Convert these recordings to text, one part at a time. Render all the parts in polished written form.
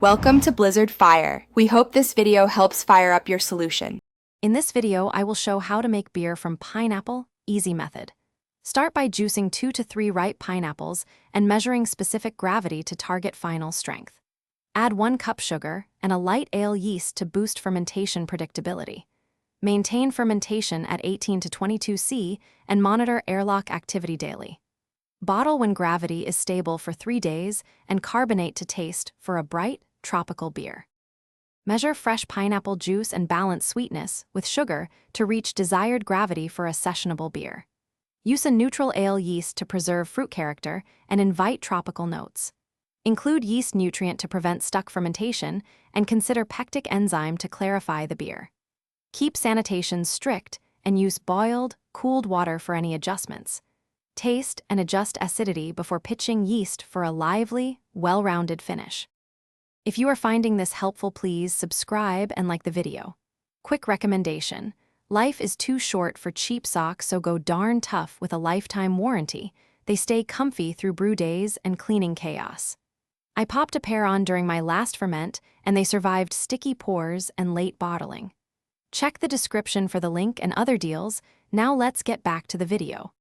Welcome to Blizzard Fire. We hope this video helps fire up your solution. In this video, I will show how to make beer from pineapple, easy method. Start by juicing 2 to 3 ripe pineapples and measuring specific gravity to target final strength. Add 1 cup sugar and a light ale yeast to boost fermentation predictability. Maintain fermentation at 18 to 22 C and monitor airlock activity daily. Bottle when gravity is stable for 3 days and carbonate to taste for a bright, tropical beer. Measure fresh pineapple juice and balance sweetness with sugar to reach desired gravity for a sessionable beer. Use a neutral ale yeast to preserve fruit character and invite tropical notes. Include yeast nutrient to prevent stuck fermentation and consider pectic enzyme to clarify the beer. Keep sanitation strict and use boiled, cooled water for any adjustments. Taste and adjust acidity before pitching yeast for a lively, well-rounded finish. If you are finding this helpful, please subscribe and like the video. Quick recommendation: life is too short for cheap socks, so go darn tough with a lifetime warranty. They stay comfy through brew days and cleaning chaos. I popped a pair on during my last ferment, and they survived sticky pours and late bottling. Check the description for the link and other deals. Now let's get back to the video.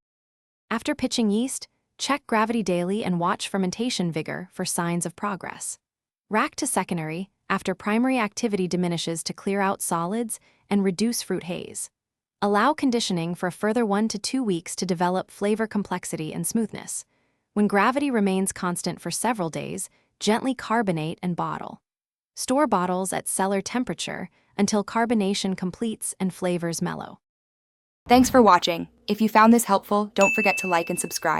After pitching yeast, check gravity daily and watch fermentation vigor for signs of progress. Rack to secondary after primary activity diminishes to clear out solids and reduce fruit haze. Allow conditioning for a further 1 to 2 weeks to develop flavor complexity and smoothness. When gravity remains constant for several days, gently carbonate and bottle. Store bottles at cellar temperature until carbonation completes and flavors mellow. Thanks for watching. If you found this helpful, don't forget to like and subscribe.